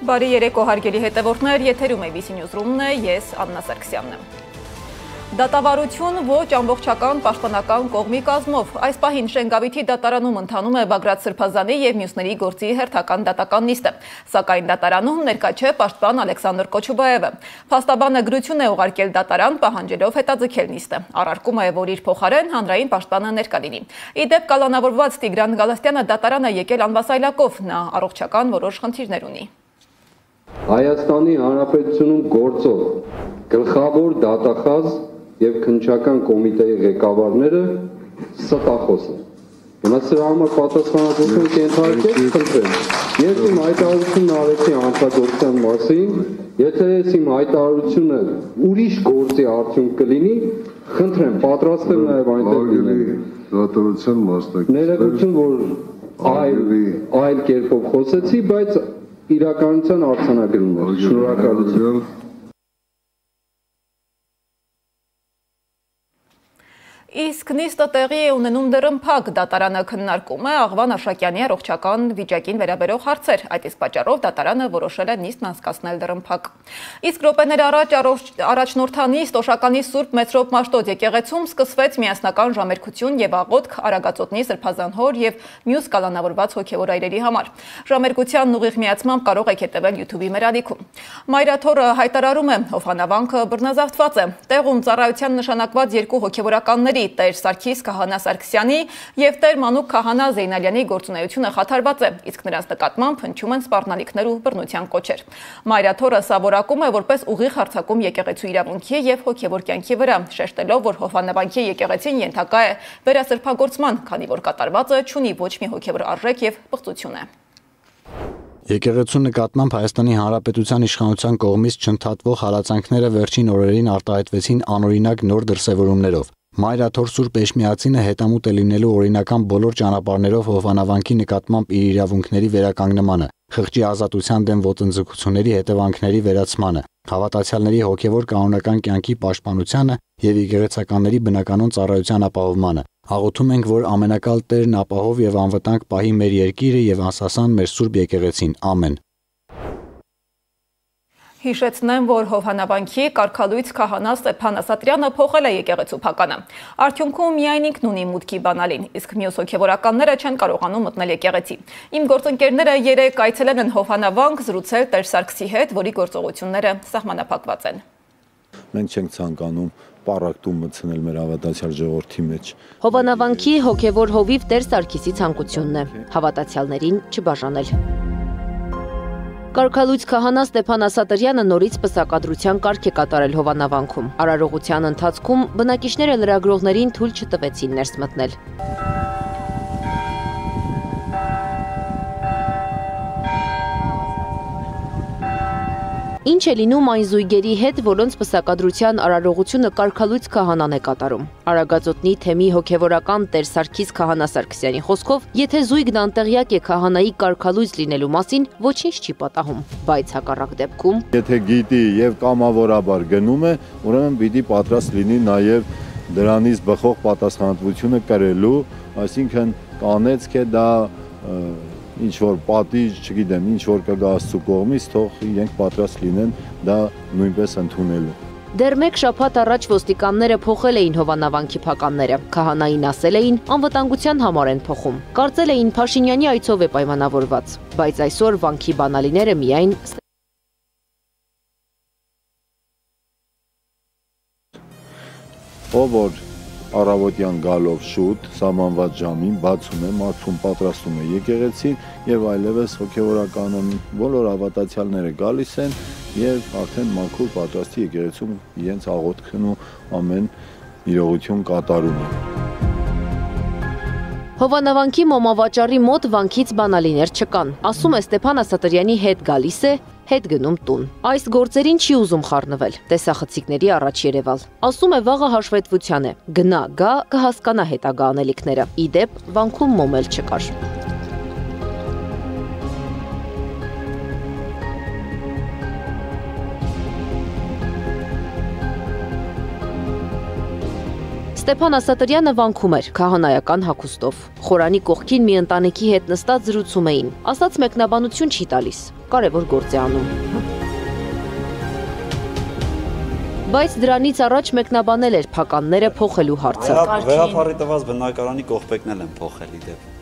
Բարի երեկո հարգելի հետևորդներ, եթերում է VC Newsroom-ն է, ես Աննա Սարգսյանն եմ։ Դատավարություն ոչ ամբողջական պաշտպանական կողմի կազմով։ Այս պահին Շենգավիթի դատարանում ընթանում է Բագրատ Սրբազանի և մյուսների գործի հերթական դատական նիստը։ Սակայն դատարանում ներկա չէ պաշտպան Ալեքսանդր Կոչուբաևը։ Փաստաբանը գրություն է ուղարկել դատարան, պահանջելով հետաձգել նիստը։ Առարկում է, որ իր փոխարեն հանրային պաշտպանը ներկա լինի։ Իդեպ կալանավորված Տիգրան Գալստյանը դատարան է եկել անվասայլակով, նա առողջական որոշ խնդիրներ ունի։ Հայաստանի Հանրապետությունում գործող գլխավոր դատախազ և քննչական կոմիտեի ղեկավարները ստախոս են։ Հիմա սրա համար պատասխանատվություն կենթարկեք, խնդրեմ։ Ես իմ հայտարարությունն արեցի հանցագործության մասին, եթե ես իմ հայտարարությունը ուրիշ գործի արդյունք կլինի, խնդրեմ, պատրաստ եմ նաև այնտեղ լինել։ Դատավորության մասնակից։ Ներողություն, որ այլ կերպով խոսեցի, բայց իրականության արձանագրում է։ Շնորհակալություն։ Իսկ նիստը տեղի է ունենում դռնփակ, դատարանը քննարկում է Աղվան Աշակյանի առողջական վիճակին վերաբերող հարցեր, այդ իսկ պատճառով դատարանը որոշել է նիստն անցկացնել դռնփակ։ Իսկ րոպեներ առաջ առաջնորդանիստ Օշականի Սուրբ Մեծրոպ Մաշտոց եկեղեցում սկսվեց միասնական ժամերգություն և աղոթք Արագածոտնի Սրբազան հոր և մյուս կալանավորված հոգևոր այրերի համար։ Ժամերգությանն ուղիղ միացմամբ կարող եք հետևել YouTube-ի մեր ալիքում։ Մայրաթորը հայտարարում է, հովանավանքը բռնազավթված է։ Տեղում ծառայության նշանակված երկու հոգևորականների Տեր Սարգիս Քահանա Սարգսյանի և Տեր Մանուկ Քահանա Զեյնալյանի գործունեությունը խաթարված է, իսկ նրանց նկատմամբ հնչում են սպառնալիքներ ու բռնության կոչեր։ Մայրաթորը սա որակում է որպես ուղիղ հարձակում եկեղեցու իրավունքի և հոգևոր կյանքի վրա, շեշտելով, որ Հովանավանքի եկեղեցին ենթակա է վերասրբագործման, քանի որ կատարվածը չունի ոչ մի հոգևոր արժեք և պղծություն է։ Եկեղեցու նկատմամբ Հայաստանի Հանրապետության իշխանության կողմից չընդհատվող հալածանքները վերջին օրերին արտահայտվեցին անօրինակ նոր դրսևորումներով։ Մայրաթոր Սուրբ Էշմիածինը հետամուտ է լինելու օրինական բոլոր ճանապարհներով Հովանավանքի նկատմամբ իր իրավունքների վերականգնմանը, խղճի ազատության դեմ ոտնձգությունների հետևանքների վերացմանը, հավատացյալների հոգևոր կանոնական կյանքի պաշտպանությանը և եկեղեցականների բնականոն ծառայության ապահովմանը։ Աղոթում ենք, որ ամենակալ Տերն ապահով և անվտանգ պահի մեր երկիրը և անսասան մեր Սուրբ եկեղեցին։ Ամեն։ Հիշեցնեմ, որ Հովանավանքի կարգալույց քահանա Ստեփան Ասատրյանը փոխել է եկեղեցու փականը։ Արդյունքում միայն ինքն ունի մուտքի բանալին, իսկ մյուս հոգևորականները չեն կարողանում մտնել եկեղեցի։ Իմ գործընկերները երեկ այցելել են Հովանավանք զրուցել Տեր Սարգսի հետ, որի գործողությունները սահմանափակված են։ Մենք չենք ցանկանում պառակտում մտցնել մեր հավատացյալ ժողովրդի մեջ։ Հովանավանքի հոգևոր հովիվ Տեր Սարգիսի ցանկությունն է հավատացյալներին չբաժանել։ Կարգալույց քահանա Ստեփան Ասատրյանը նորից պսակադրության կարգ է կատարել Հովանավանքում։ Արարողության ընթացքում բնակիչները լրագրողներին թույլ չտվեցին ներս մտնել։ Ինչ է լինում այն զույգերի հետ, որոնց պսակադրության արարողությունը կարգալույց քահանան է կատարում։ Արագածոտնի թեմի հոգևորական Տեր Սարգիս Քահանա Սարգսյանի խոսքով, եթե զույգն անտեղյակ է քահանայի կարգալույց լինելու մասին, ոչինչ չի պատահում, բայց հակառակ դեպքում, եթե գիտի եւ կամավորաբար գնում է, ուրեմն պիտի պատրաստ լինի նաեւ դրանից բխող պատասխանատվությունը կրելու, այսինքն կանեցք է դա ինչ որ պատիժ, չգիտեմ, ինչ որ կգա Աստծո կողմից, թող իրենք պատրաստ լինեն դա նույնպես ընդունելու։ Դեռ մեկ շաբաթ առաջ ոստիկանները փոխել էին Հովանավանքի փականները։ Քահանային ասել էին, անվտանգության համար են փոխում։ Կարծել էին Փաշինյանի այցով է պայմանավորված, բայց այսօր վանքի բանալիները միայն ով որ առավոտյան գալով շուտ, սահմանված ժամին բացում է, մարդուն պատրաստում է եկեղեցին եւ այլևս հոգեվորականը բոլոր հավատացյալները գալիս են եւ արդեն մաքուր պատրաստի եկեղեցում իրենց աղոթքն ու ամեն իրողություն կատարում են։ Հովանավանքի մոմավաճառի մոտ վանքից բանալիներ չկան։ Ասում է Ստեփան Ասատրյանի հետ գալիս է, հետ գնում տուն։ Այս գործերին չի ուզում խառնվել, տեսախցիկների առաջ երևալ։ Ասում է վաղը հաշվետվության է, գնա, գա, կհասկանա հետագա անելիքները։ Իդեպ վանքում մոմ էլ չկար։ Ստեփան Ասատրյանը վանքում էր քահանայական հագուստով։ Խորանի կողքին մի ընտանիքի հետ նստած զրուցում էին։ Ասած մեկնաբանություն չի տալիս, կարևոր գործ է անում։ Բայց դրանից առաջ մեկնաբանել էր փականները փոխելու հարցը։ Վերափառի տված բնակարանի կողպեքն էլ են փոխել իդեպ։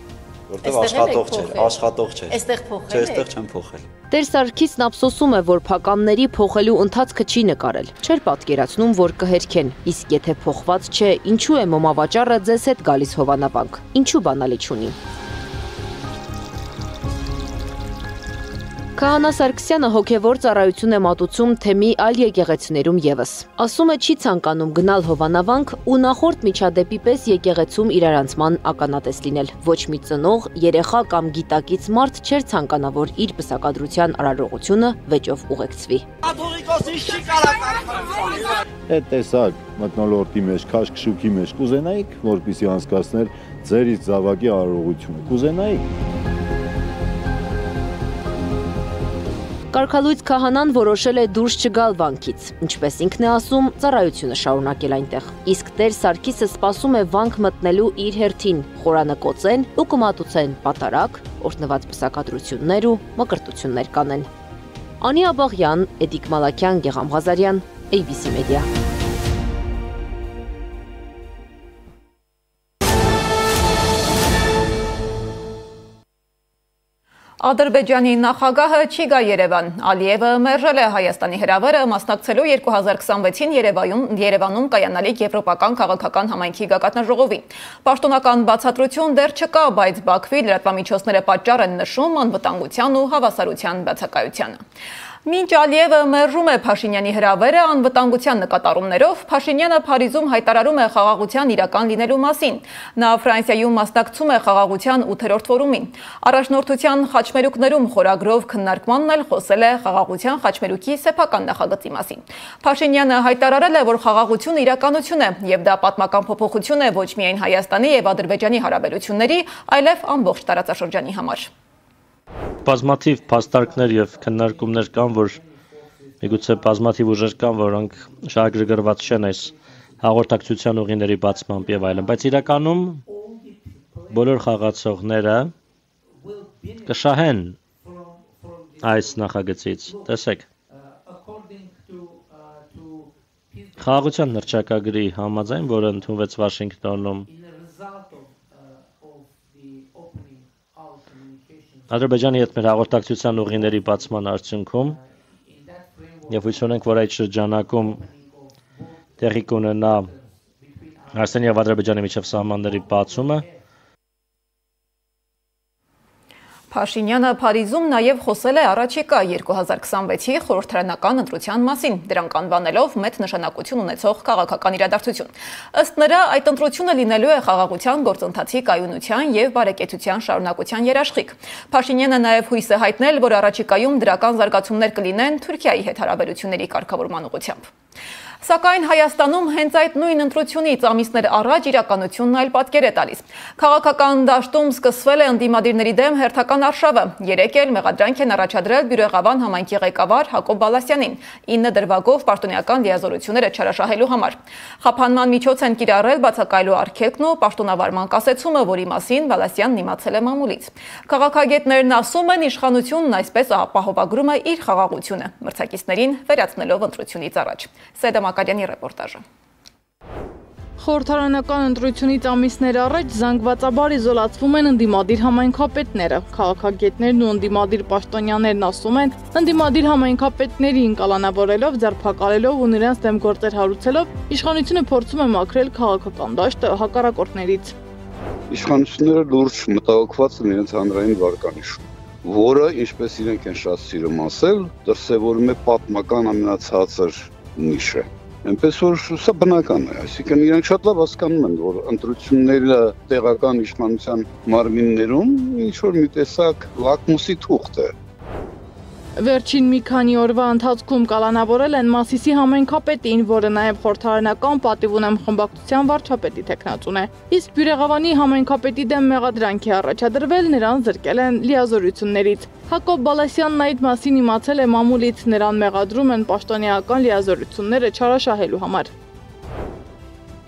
Որտեւ աշխատող չէր։ Այստեղ փոխել Չէ, այստեղ չեմ փոխել։ Տեր Սարգիսն ափսոսում է, որ փականների փոխելու ընթացքը չի նկարել։ Չէր պատկերացնում, որ կհերքեն։ Իսկ եթե փոխված չէ, ինչու է մոմավաճառը ձեզ հետ գալիս հովանապանք։ Ինչու բանալի չունի։ Քահանա Սարգսյանը հոգևոր ծառայություն է մատուցում թեմի այլ եկեղեցիներում եւս։ Ասում է չի ցանկանում գնալ հովանավանք ու նախորդ միջադեպի պես եկեղեցում իրարանցման ականատես լինել։ Ոչ մի ծնող, երեխա կամ գիտակից մարդ չէր ցանկանա, որ իր պսակադրության արարողությունը վեճով ուղեկցվի։ Այդ տեսակ մթնոլորտի մեջ, քաշքշուկի մեջ կուզենայիք, որպեսզի անցկացներ ձեր իսկ զավակի արարողությունը։ Կուզենայիք։ Կարգալույց քահանան որոշել է դուրս չգալ վանքից, ինչպես ինքն է ասում, ծառայությունը շարունակել այնտեղ։ Իսկ Տեր Սարգիսը սպասում է վանք մտնելու իր հերթին, խորանը կոծեն ու կմատուցեն պատարակ, օրհնված պսակադրություններ ու մկրտություններ կանեն։ Անի Աբաղյան, Էդիկ Մալաքյան, Գեգամ Ղազարյան, ABC Media։ Ադրբեջանի նախագահը չի գա Երևան։ Ալիևը մերժել է Հայաստանի հրավերը մասնակցելու 2026-ին Երևանում կայանալիք Եվրոպական քաղաքական համայնքի գագաթնաժողովի։ Պաշտոնական բացատրություն դեռ չկա, բայց Բաքվի լրատվամիջոցները պատճառ են նշում անվտանգության ու հավասարության բացակայությանը։ Մինչ Ալիևը մերժում է Փաշինյանի հրավերը անվտանգության նկատառումներով, Փաշինյանը Փարիզում հայտարարում է խաղաղության իրական լինելու մասին։ Նա Ֆրանսիայում մասնակցում է խաղաղության 8-րդ ֆորումին։ Առաջնորդության խաչմերուկներում խորագրով քննարկմանն էլ խոսել է խաղաղության խաչմերուկի սեփական նախագծի մասին։ Փաշինյանը հայտարարել է, որ խաղաղությունը իրականություն է, եւ դա պատմական փոփոխություն է ոչ միայն Հայաստանի եւ Ադրբեջանի հարաբերությունների, այլև ամբողջ տարածաշրջանի համար։ Բազմաթիվ փաստարկներ եւ քննարկումներ կան, որ միգուցե բազմաթիվ ուժեր կան, որոնք շահագրգռված չեն այս հաղորդակցության ուղիների բացմամբ եւ այլն, բայց իրականում բոլոր խաղացողները կշահեն այս նախագծից։ Տեսեք, խաղաղության հռչակագրի համաձայն, որը ընդունվեց Վաշինգտոնում, Ադրբեջանի հետ մեր հաղորդակցության ուղիների բացման արդյունքում եւ հույս ունենք, որ այդ շրջանակում տեղի կունենա Հայաստանի եւ Ադրբեջանի միջև սահմանների բացումը։ Փաշինյանը Փարիզում նաև խոսել է առաջիկա 2026-ի խորհրդարանական ընտրության մասին, դրանք անվանելով մեծ նշանակություն ունեցող քաղաքական իրադարձություն։ Ըստ նրա, այդ ընտրությունը լինելու է խաղաղության գործընթացի կայունության եւ բարեկեցության շարունակության երաշխիք։ Փաշինյանը նաև հույս է հայտնել, որ առաջիկայում դրական զարգացումներ կլինեն Թուրքիայի հետ հարաբերությունների կարգավորման ուղղությամբ։ Սակայն Հայաստանում հենց այդ նույն ընտրությունից ամիսներ առաջ իրականությունն այլ պատկեր է տալիս։ Քաղաքական դաշտում սկսվել է ընդդիմադիրների դեմ հերթական արշավը։ Երեկ էլ մեղադրանք են առաջադրել Բյուրեղավան համայնքի ղեկավար Հակոբ Բալասյանին 9 դրվագով պաշտոնական լիազորությունները չարաշահելու համար։ Խափանման միջոց են կիրառել բացակայելու արգելքն ու պաշտոնավարման կասեցումը, որի մասին Բալասյանն իմացել է մամուլից։ Քաղաքագետներն ասում են, իշխանությունն այսպես ապահովագրում է իր խաղաղությունը, մրցակիցներին վերացնելով ընտրությունից առաջ։ Մակարյանի ռեպորտաժը։ Խորհրդարանական ընտրությունից ամիսներ առաջ զանգվածաբար իզոլացվում են ընդդիմադիր համայնքապետները։ Քաղաքագետներն ու ընդդիմադիր պաշտոնյաներն ասում են, ընդդիմադիր համայնքապետներին կալանավորելով, ձերբակալելով ու նրանց դեմ գործեր հարուցելով, իշխանությունը փորձում է մաքրել քաղաքական դաշտը հակառակորդներից։ Իշխանությունները լուրջ մտահոգված են իրենց հանրային վարկանիշում, որը, ինչպես իրենք են շատ սիրում ասել, դրսևորում է պատմական ամենացածր նիշը։ Այնպես որ սա բնական է, այսինքն իրենք շատ լավ հասկանում են, որ ընտրությունները տեղական իշխանության մարմիններում ինչ որ մի տեսակ լակմուսի թուղթ է։ Վերջին մի քանի օրվա ընթացքում կալանավորել են Մասիսի համայնքապետին, որը նաև խորհրդարանական պատիվ ունեմ խմբակցության վարչապետի թեկնածուն է։ Իսկ Բյուրեղավանի համայնքապետի դեմ մեղադրանք է առաջադրվել, նրան զրկել են լիազորություններից։ Հակոբ Բալասյանն այդ մասին իմացել է մամուլից, նրան մեղադրում են պաշտոնեական լիազորությունները չարաշահելու համար։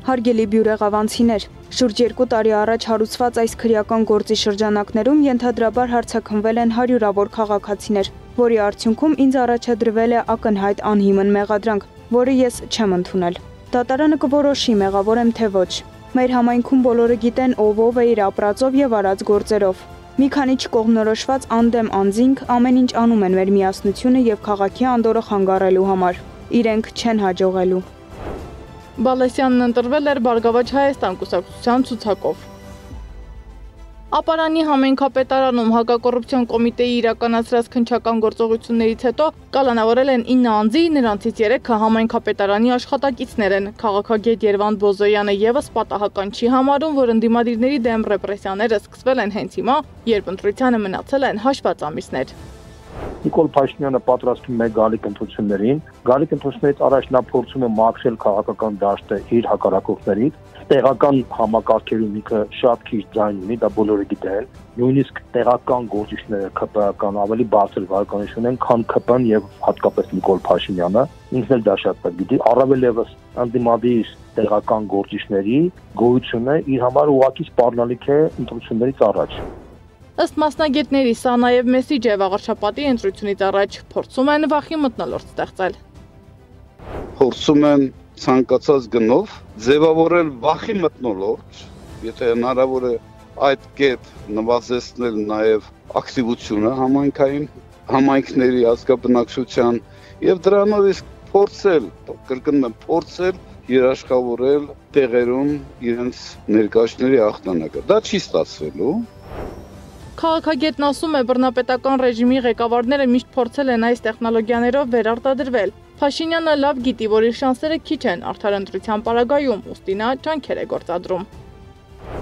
Հարգելի բյուրեղավանցիներ, շուրջ 2 տարի առաջ հարուցված այս քրեական գործի շրջանակներում ենթադրաբար հարձակվել են հարյուրավոր քաղաքացիներ, որի արդյունքում ինձ առաջադրվել է ակնհայտ անհիմն մեղադրանք, որը ես չեմ ընդունել։ Դատարանը կորոշի մեղավոր եմ թե ոչ։ Մեր համայնքում բոլորը գիտեն ով է իր ապրածով եւ արած գործերով։ Մի քանի չկողմնորոշված անդեմ անձինք ամեն ինչ անում են մեր միասնությունը եւ քաղաքի անդորը խանգարելու համար։ Իրենք չեն հաջողելու։ Բալեսյանն ընտրվել էր Բարգավաճ Հայաստան կուսակցության ցուցակով։ Ապարանի համայնքապետարանում հակակոռուպցիոն կոմիտեի իրականացրած քննչական գործողություններից հետո կալանավորել են 9 անձի, նրանցից 3-ը համայնքապետարանի աշխատակիցներ են։ Քաղաքագետ Երվանդ Բոզոյանը եւս պատահական չի համարում, որ ընդդիմադիրների դեմ ռեպրեսիաները սկսվել են հենց հիմա, երբ ընտրությանը մնացել են հաշված ամիսներ։ Նիկոլ Փաշինյանը պատրաստվում է գալիք ընտրություններին։ Գալիք ընտրություններից առաջ նա փորձում է մաքրել քաղաքական դաշտը իր հակառակորդներից։ Տեղական համակարգերում ինքը շատ քիչ ձայն ունի, դա բոլորը գիտեն։ Նույնիսկ տեղական գործիչները ԿՊ-ական ավելի բարձր վարկանիշ ունեն, քան ԿՊ-ն եւ հատկապես Նիկոլ Փաշինյանը։ Ինքն էլ դա շատ լավ գիտի։ Առավել եւս ընդդիմադիր տեղական գործիչների գոյությունը իր համար ուղղակի սպառնալիք է ընտրություններից առաջ։ Ըստ մասնագետների, սա նաև մեսիջ է վաղարշապատի ընտրությունից առաջ փորձում են վախի մթնոլորտ ստեղծել։ Փորձում են ցանկացած գնով ձևավորել վախի մթնոլորտ, եթե հնարավոր է այդ կերպ նվազեցնել նաև ակտիվությունը համայնքների ազգաբնակչության եւ դրանով իսկ փորձել, կրկնում եմ, փորձել երաշխավորել տեղերում իրենց ներկայացների ախտանակը։ Դա չի ստացվելու։ Քաղաքագետն ասում է, բռնապետական ռեժիմի ղեկավարները միշտ փորձել են այս տեխնոլոգիաներով վերարտադրվել։ Փաշինյանը լավ գիտի, որ իր շանսերը քիչ են արդար ընտրության պարագայում, ուստի նա ջանքեր է գործադրում։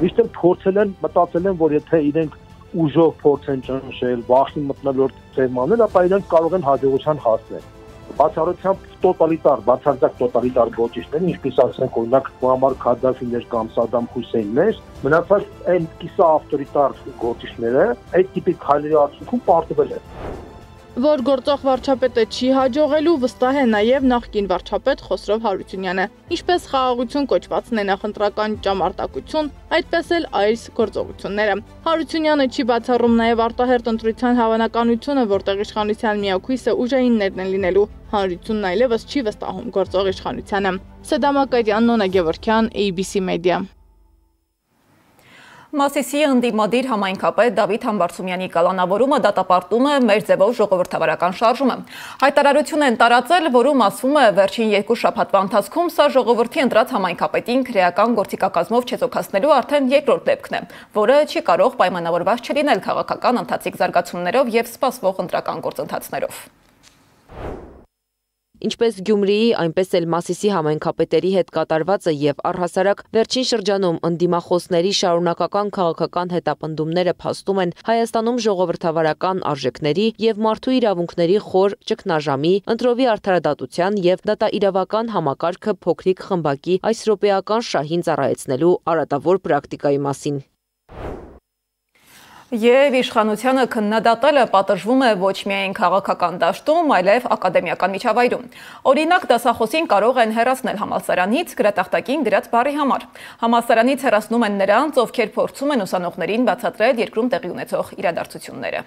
Միշտ փորձել են, մտածել են, որ եթե իրենք ուժով փորձեն ճնշել, վախի մթնոլորտ ձևանել, ապա իրենք կարող են հաջողության հասնել։ Բացառությամբ բացարձակ տոտալիտար գործիչները, ինչպես ասենք օրինակ Մուամմար Քադաֆիներ կամ Սադամ Հուսեյններ, մնացած այն կիսա ավտորիտար գործիչները այդ տիպի քայլերի արդյունքում պարտվել են։ Որ գործող վարչապետը չի հաջողելու, վստահ է նաև նախկին վարչապետ Խոսրով Հարությունյանը։ Ինչպես խաղաղություն կոչվածն է նախընտրական ճամարտակություն, այդպես էլ այս գործողությունները։ Հարությունյանը չի բացառում նաև արտահերտ ընտրության հավանականությունը, որտեղ իշխանության միակույսը ուժայիններն են լինելու։ Հանրությունն այլևս չի վստահում գործող իշխանությանը։ Սեդամ Ակարյան, Նոնա Գևորգյան, ABC Media։ Մասիսի ընդդիմադիր համայնքապետ Դավիթ Համբարձումյանի կալանավորումը դատապարտում է մեր ձևով ժողովրդավարական շարժումը։ Հայտարարություն են տարածել, որում ասվում է վերջին 2 շաբաթվա ընթացքում սա ժողովրդի ընտրած համայնքապետին քրեական գործիքակազմով չեզոքացնելու արդեն երկրորդ դեպքն է, որը չի կարող պայմանավորված չլինել քաղաքական ընթացիկ զարգացումներով եւ սպասվող ընտրական գործընթացներով։ Ինչպես Գյումրիի, այնպես էլ Մասիսի համայնքապետերի հետ կատարվածը եւ առհասարակ վերջին շրջանում ընդդիմախոսների շարունակական քաղաքական հետապնդումները փաստում են Հայաստանում ժողովրդավարական արժեքների եւ մարդու իրավունքների խոր ճգնաժամի, ընտրովի արդարադատության եւ դատաիրավական համակարգը փոքրիկ խմբակի այս րոպեական շահին ծառայեցնելու արատավոր պրակտիկայի մասին։ Եվ իշխանությանը քննադատելը պատժվում է ոչ միայն քաղաքական դաշտում, այլև ակադեմիական միջավայրում։ Օրինակ, դասախոսին կարող են հեռացնել համալսարանից գրատախտակին գրած բառի համար։ Համալսարանից հեռացնում են նրանց, ովքեր փորձում են ուսանողներին բացատրել երկրում տեղի ունեցող իրադարձությունները։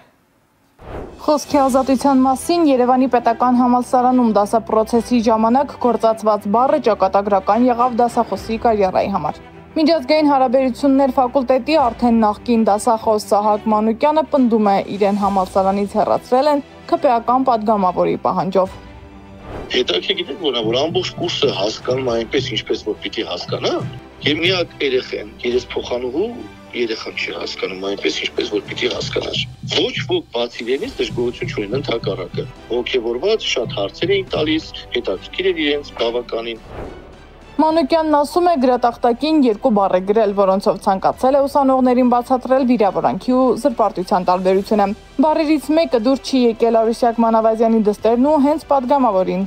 Խոսքի ազատության մասին Երևանի պետական համալսարանում դասապրոցեսի ժամանակ գործածված բառը ճակատագրական եղավ դասախոսի կարիերայի համար։ Միջազգային հարաբերություններ ֆակուլտետի արդեն նախկին դասախոս Սահակ Մանուկյանը պնդում է, իրեն համալսարանից հեռացրել են ԿՊ-ական падգամավորի պահանջով։ Հետաքրքիր է, որ ամբողջ կուրսը հասկանում այնպես, ինչպես որ պիտի հասկանա, եւ միակ երեխան, երեսփոխանուհու երեխան չի հասկանում այնպես, ինչպես որ պիտի հասկանա։ Ոչ ոք բացի իրենից դժգոհություն չունեն, ընդհակառակը։ Ոգևորված շատ հարցեր էին տալիս, հետաքրքիր էր իրենց բավականին։ Մանուկյանն ասում է գրատախտակին 2 բառ է գրել, որոնցով ցանկացել է ուսանողներին բացատրել վիրավորանքի ու զրպարտության տարբերությունը։ Բառերից մեկը դուր չի եկել Արուսյակ Մանավազյանի դստերն ու հենց падգամավորին։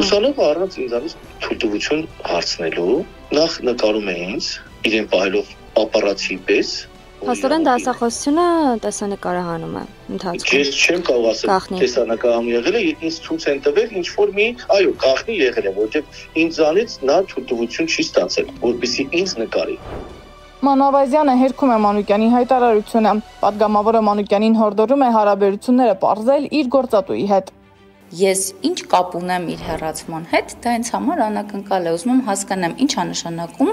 Ուսանողը առանց ինձանից թույլտվություն հարցնելու նախ նկարում է ինձ, իրեն պահելով ապարացի պես, Փաստորեն դասախոսությունը տեսանկարահանում է ընթացքում։ Ես չեմ կարող ասել տեսանկարահանում եղել է, ինձ ցույց են տվել ինչ որ մի, այո, գաղտնի եղել է, որովհետև ինձանից նա թույլտվություն չի ստացել, որպեսզի ինձ նկարի։ Մանավազյանը հերքում է Մանուկյանի հայտարարությունը։ Պատգամավորը Մանուկյանին հորդորում է հարաբերությունները պարզել իր գործատուի հետ։ Ես ինչ կապ ունեմ իր հեռացման հետ, դա ինձ համար անակնկալ է, ուզում եմ հասկանամ ինչ է նշանակում,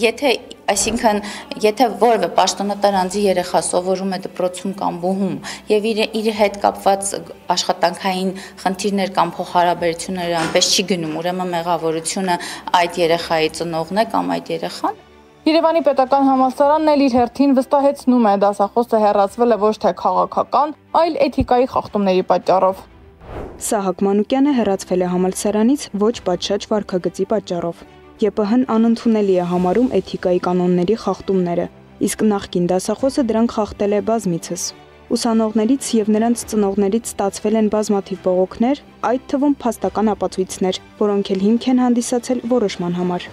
եթե որևէ պաշտոնատար անձի երեխա սովորում է դպրոցում կամ բուհում եւ իր հետ կապված աշխատանքային խնդիրներ կամ փոխհարաբերություններ այնպես չի գնում, ուրեմն մեղավորությունը այդ երեխայի ծնողն է կամ այդ երեխան։ Երևանի պետական համալսարանն էլ իր հերթին վստահեցնում է, դասախոսը հեռացվել է ոչ թե քաղաքական, այլ էթիկայի խախտումների պատճառով։ Սահակ Մանուկյանը հեռացվել է համալսարանից ոչ պատշաճ վարքագծի պատճառով։ ԵՊՀ-ն անընդունելի է համարում էթիկայի կանոնների խախտումները, իսկ նախկին դասախոսը դրանք խախտել է բազմիցս։ Ուսանողներից եւ նրանց ծնողներից ստացվել են բազմաթիվ բողոքներ, այդ թվում փաստական ապացույցներ, որոնք էլ հիմք են հանդիսացել որոշման համար։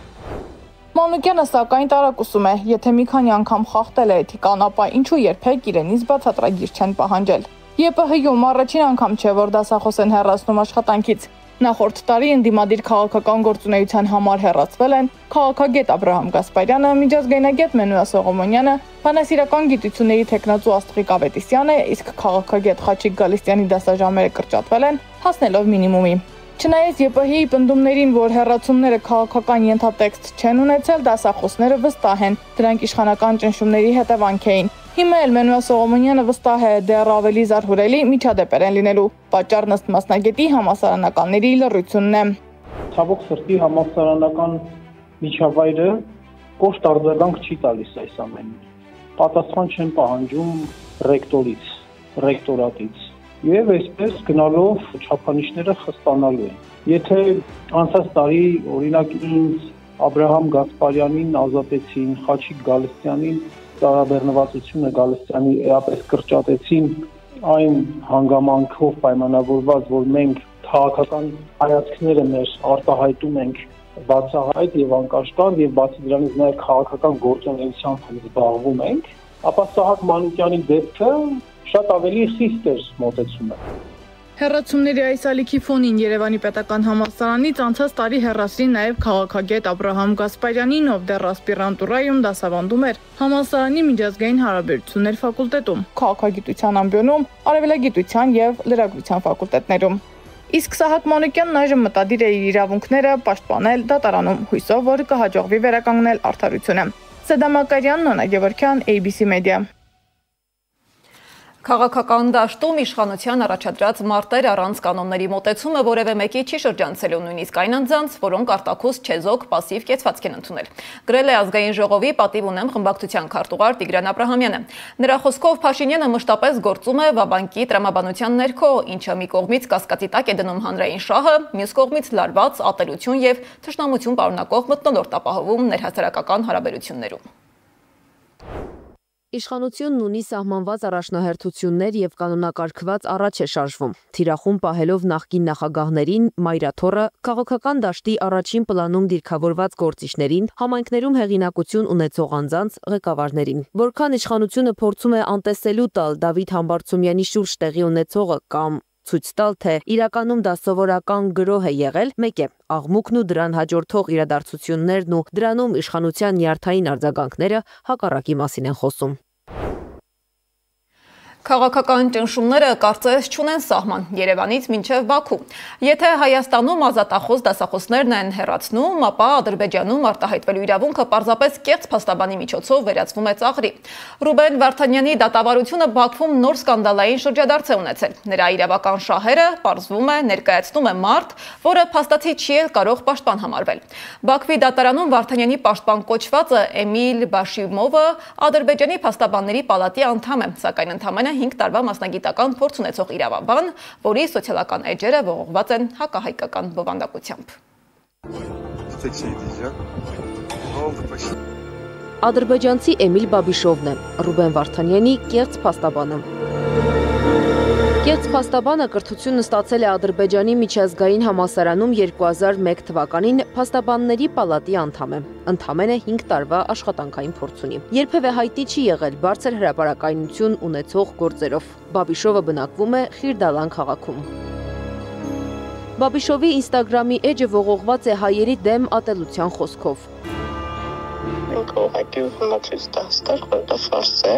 Մանուկյանը սակայն տարակուսում է, եթե մի քանի անգամ խախտել է էթիկան, ապա ինչու երբեք իրենից բացատրագիր չեն պահանջել։ ԵՊՀ-ում առաջին անգամ չէ, որ դասախոս են հեռացնում աշխատանքից։ Նախորդ տարի ընդդիմադիր քաղաքական գործունեության համար հեռացվել են քաղաքագետ Աբրահամ Գասպարյանը, միջազգայնագետ Մենուա Սողոմոնյանը, բանասիրական գիտությունների թեկնածու Աստղիկ Ավետիսյանը, իսկ քաղաքագետ Խաչիկ Գալստյանի դասաժամերը կրճատվել են, հասնելով մինիմումի։ Չնայած ԵՊՀ-ի պնդումներին, որ հեռացումները քաղաքական ենթատեքստ չեն ունեցել, դասախոսները վստահ են, դրանք իշխանական ճնշումների հետևանք էին։ Հիմա էլ Մենուա Սողոմոնյանը վստահ է, դեռ ավելի զարհուրելի միջադեպեր են լինելու։ Պատճառն ըստ մասնագետի համալսարանականների լռությունն է։ Ցավոք սրտի համալսարանական միջավայրը կոշտ արձագանք չի տալիս այս ամենին։ Պատասխան չեն պահանջում ռեկտորից, ռեկտորատից։ Եվ այսպես գնալով չափանիշները խստանալու են։ Եթե անցած տարի օրինակ ինձ Աբրահամ Գասպարյանին ազատեցին, Խաչիկ Գալստյանին տարաբեռնվածությունը Գալստյանի էապես կրճատեցին այն հանգամանքով պայմանավորված, որ մենք քաղաքական հայացքները մեր արտահայտում ենք բացահայտ եւ անկաշկար եւ բացի դրանից նաեւ քաղաքական գործունեությամբ զբաղվում ենք, ապա Սահակ Մանուկյանի դեպքը շատ ավելի խիստ էր մոտեցումը։ Հեռացումների այս ալիքի ֆոնին Երևանի պետական համալսարանից անցած տարի հեռացրին նաև քաղաքագետ Աբրահամ Գասպարյանին, ով դեռ ասպիրանտուրայում դասավանդում էր համալսարանի միջազգային հարաբերություններ ֆակուլտետում, քաղաքագիտության ամբիոնում, արևելագիտության եւ լրագրության ֆակուլտետներում։ Իսկ Սահակ Մանուկյանն այժմ մտադիր է իր իրավունքները պաշտպանել դատարանում, հույսով, որ կհաջողվի վերականգնել արդարությունը։ Սեդամ Մակարյան, Նոնա Գևորգյան, ABC Media։ Քաղաքական դաշտում իշխանության առաջադրած մարտեր առանց կանոնների մոտեցումը որևէ մեկի չի շրջանցելու, նույնիսկ այն անձանց, որոնք արտաքուստ չեզոք պասիվ կեցվածք են ընդունել։ Գրել է Ազգային ժողովի պատիվ ունեմ խմբակցության քարտուղար Տիգրան Աբրահամյանը։ Նրա խոսքով Փաշինյանը մշտապես գործում է Վաբանկի տրամաբանության ներքո, ինչը մի կողմից կասկածի տակ է դնում հանրային շահը, մյուս կողմից լարված ատելություն եւ թշնամություն պարունակող մթնոլորտ ապահովում ներհասարակական հարաբերություններում։ Իշխանությունն ունի սահմանված առաջնահերթություններ եւ կանոնակարգված առաջ է շարժվում։ Թիրախում պահելով նախկին նախագահներին, մայրաթոռը, քաղաքական դաշտի առաջին պլանում դիրքավորված գործիչներին, համայնքներում հեղինակություն ունեցող անձանց ղեկավարներին։ Որքան իշխանությունը փորձում է անտեսելու տալ Դավիթ Համբարձումյանի շուրջ տեղի ունեցողը կամ ցույց տալ, թե իրականում դա սովորական գրոհ է եղել, մեկ է, աղմուկն ու դրան հաջորդող իրադարձություններն ու դրանում իշխանության նյարդային արձագանքները հակառակի մասին են խոսում։ Քաղաքական ճնշումները կարծես չունեն սահման Երևանից մինչև Բաքու։ Եթե Հայաստանում ազատախոս դասախոսներն են հեռացնում, ապա Ադրբեջանում արտահայտվելու իրավունքը պարզապես կեղծ փաստաբանի միջոցով վերածվում է ծաղրի։ Ռուբեն Վարդանյանի դատավարությունը Բաքվում նոր սկանդալային շրջադարձ է ունեցել։ Նրա իրավական շահերը պարզվում է ներկայացնում է մարդ, որը փաստացի չի էլ կարող պաշտպան համարվել։ Բաքվի դատարանում Վարդանյանի պաշտպան կոչվածը Էմիլ Բաշիմովը Ադրբեջանի փաստաբանների պալատի անդամ է, սակայն ընդամենը 5 տարվա մասնագիտական փորձ ունեցող իրավաբան, որի սոցիալական էջերը ողողված են հակահայկական բովանդակությամբ։ Ադրբեջանցի Էմիլ Բաբիշովն է, Ռուբեն Վարդանյանի կեղծ փաստաբանը։ Կեղծ փաստաբանը կրթությունը ստացել է Ադրբեջանի միջազգային համալսարանում 2001 թվականին փաստաբանների պալատի անդամ է։ Ընդամենը 5 տարվա աշխատանքային փորձ ունի։ Երբևէ հայտի չի եղել բարձր հրապարակայնություն ունեցող գործերով։ Բաբիշովը բնակվում է Խիրդալան քաղաքում։ Բաբիշովի Instagram-ի էջը ողողված է հայերի դեմ ատելության խոսքով։ Ինքը ուղղակի ուսումնացույց դաստեր, որտեղ ֆարս է,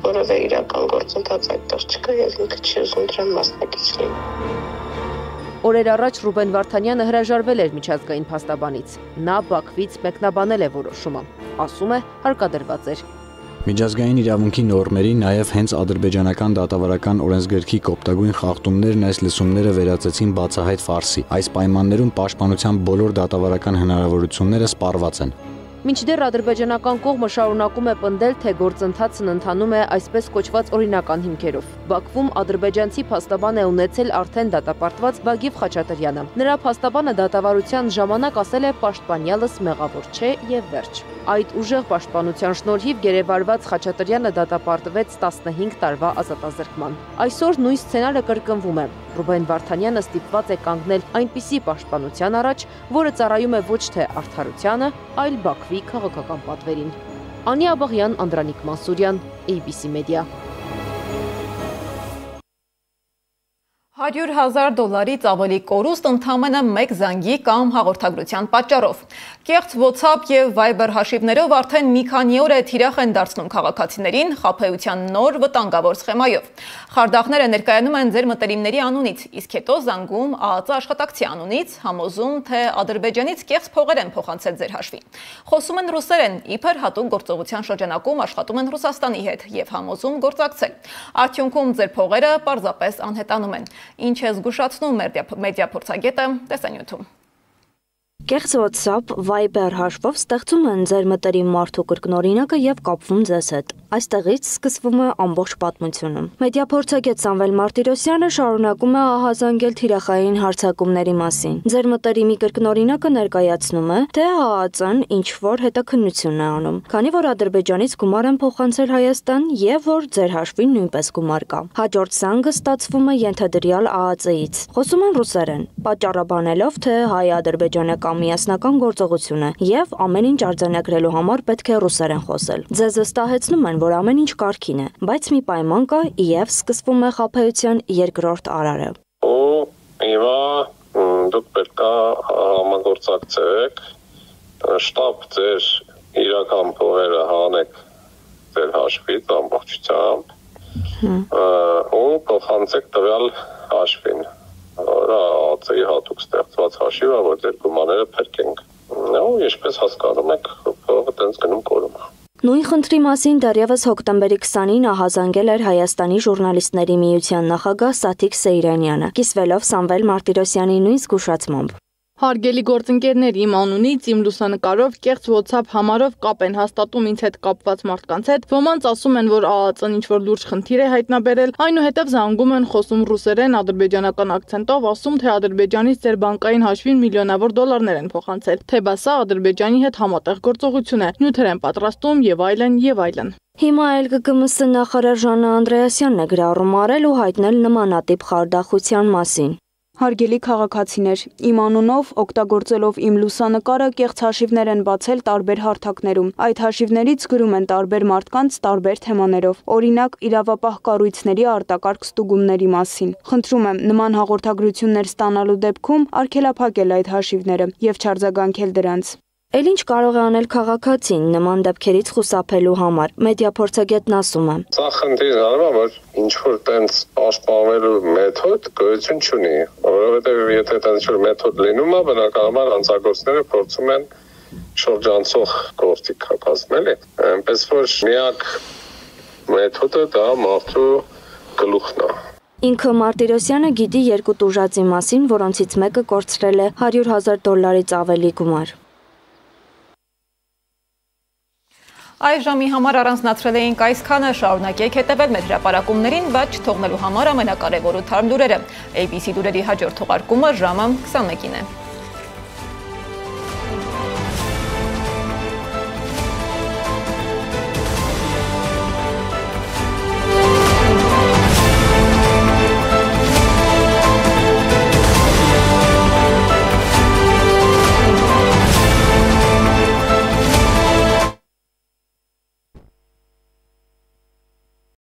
որովե իրական գործընթաց այդտեղ չկա եւ ինքը չի ուզում դրան մասնակից լինել։ Օրեր առաջ Ռուբեն Վարդանյանը հրաժարվել էր միջազգային փաստաբանից։ Նա Բաքվից մեկնաբանել է որոշումը։ Ասում է, հարկադրված էր։ Միջազգային իրավունքի նորմերին նաև հենց ադրբեջանական դատավարական օրենսգրքի կոպտագույն խախտումներն այս լսումները վերածեցին բացահայտ ֆարսի։ Այս պայմաններում պաշտպանության բոլոր դատավարական հնարավորությունները սպառված են։ Մինչդեռ ադրբեջանական կողմը շարունակում է պնդել, թե գործընթացն ընթանում է այսպես կոչված օրինական հիմքերով։ Բաքվում ադրբեջանցի փաստաբան է ունեցել արդեն դատապարտված Վագիվ Խաչատրյանը։ Նրա փաստաբանը դատավարության ժամանակ ասել է պաշտպանյալս մեղավոր չէ եւ վերջ։ Այդ ուժեղ պաշտպանության շնորհիվ գերեվարված Խաչատրյանը դատապարտվեց 15 տարվա ազատազրկման։ Այսօր նույն սցենարը կրկնվում է։ Ռուբեն Վարդանյանը ստիպված է կանգնել այնպիսի պաշտպանության առաջ, որը ծառայում է ոչ թե արդարությանը, այլ Բաքվի քաղաքական պատվերին։ Անի Աբաղյան, Անդրանիկ Մանսուրյան, ABC Media։ $100,000-ից ավելի կորուստ ընդամենը մեկ զանգի կամ հաղորդագրության պատճառով։ Կեղծ WhatsApp եւ Viber հաշիվներով արդեն մի քանի օր է թիրախ են դարձնում քաղաքացիներին խաբեության նոր վտանգավոր սխեմայով։ Խարդախները ներկայանում են ձեր մտերիմների անունից, իսկ հետո զանգում ԱԱԾ աշխատակցի անունից, համոզում, թե Ադրբեջանից կեղծ փողեր են փոխանցել ձեր հաշվին։ Խոսում են ռուսերեն, իբր հատուկ գործողության շրջանակում աշխատում են Ռուսաստանի հետ եւ համոզում գործակցել։ Արդյունքում ձեր փողերը պարզապես անհետանում են։ Ինչ է զգուշացնում մեդիափորձագետը, տեսանյութում։ Կեղծ WhatsApp, Viber հաշվով ստեղծում են ձեր մտերիմ մարդու կրկնօրինակը եւ կապվում ձեզ հետ։ Այստեղից սկսվում է ամբողջ պատմությունը։ Մեդիափորձագետ Սամվել Մարտիրոսյանը շարունակում է ահազանգել թիրախային հարձակումների մասին։ Ձեր մտերիմի կրկնօրինակը ներկայացնում է, թե ԱԱԾ-ն ինչ-որ հետաքննություն է անում, քանի որ Ադրբեջանից գումար են փոխանցել Հայաստան եւ որ ձեր հաշվին նույնպես գումար կա։ Հաջորդ զանգը ստացվում է ենթադրյալ ԱԱԾ-ից։ Խոսում են ռուսերեն, պատճառաբանելով, թե հայ-ադրբեջանական միասնական գործողություն է եւ ամեն ինչ արձանագրելու համար պետք է ռուսերեն խոսել։ Ձեզ վստահեցնում են, որ ամեն ինչ կարգին է, բայց մի պայման կա եւ սկսվում է խաբեության երկրորդ արարը։ Իվա դուք պետք է համագործակցեք, շտապ ձեր իրական փողերը հանեք ձեր հաշվից ամբողջությամբ ու փոխանցեք տվյալ հաշվին։ ԱԱԾ-ի հատուկ ստեղծված հաշիվը, որ ձեր գումարները փրկենք։ Ու ինչպես հասկանում եք, փողը տենց գնում կորում։ Նույն խնդրի մասին դեռևս հոկտեմբերի 20-ին ահազանգել էր Հայաստանի ժուրնալիստների միության նախագահ Սաթիկ Սեյրանյանը, կիսվելով Սամվել Մարտիրոսյանի նույն զգուշացմամբ։ Հարգելի գործընկերներ, իմ անունից, իմ լուսանկարով, կեղծ WhatsApp համարով կապ են հաստատում ինձ հետ կապված մարդկանց հետ, ոմանց ասում են, որ ԱԱԾ-ն ինչ-որ լուրջ խնդիր է հայտնաբերել, այնուհետև զանգում են, խոսում ռուսերեն, ադրբեջանական ակցենտով, ասում, թե Ադրբեջանից ձեր բանկային հաշվին միլիոնավոր դոլարներ են փոխանցել, թե բա սա Ադրբեջանի հետ համատեղ գործողություն է, նյութեր են պատրաստում եւ այլն եւ այլն։ Հիմա էլ ԳԿՄՍ նախարար Ժաննա Անդրեասյանն է գրառում արել ու հայտնել նմանատիպ խարդախության մասին։ Հարգելի քաղաքացիներ, իմ անունով օգտագործելով իմ լուսանկարը կեղծ հաշիվներ են բացել տարբեր հարթակներում։ Այդ հաշիվներից գրում են տարբեր մարդկանց տարբեր թեմաներով, օրինակ իրավապահ կառույցների արտակարգ ստուգումների մասին։ Խնդրում եմ նման հաղորդագրություններ ստանալու դեպքում արգելափակել այդ հաշիվները եւ չարձագանքել դրանց։ Էլ ինչ կարող է անել քաղաքացին նման դեպքերից խուսափելու համար։ Մեդիափորձագետն ասում է. Սա խնդիրն արվում, որ ինչ-որ տենց պաշտպանվելու մեթոդ գոյություն չունի, որովհետև եթե տենց որ մեթոդ լինում է, բնականաբար հանցագործները փորձում են շրջանցող գործիք կազմել։ Այնպես որ միակ մեթոդը դա մարդու գլուխն է։ Ինքը Մարտիրոսյանը գիտի երկու տուժածի մասին, որոնցից մեկը կորցրել է $100,000-ից ավելի գումար։ Այս ժամի համար առանձնացրել էինք այսքանը, շարունակեք հետևել մեր հրապարակումներին, բայց չթողնելու համար ամենակարևոր ու թարմ լուրերը։ ABC լուրերի հաջորդ թողարկումը ժամը 21-ին է։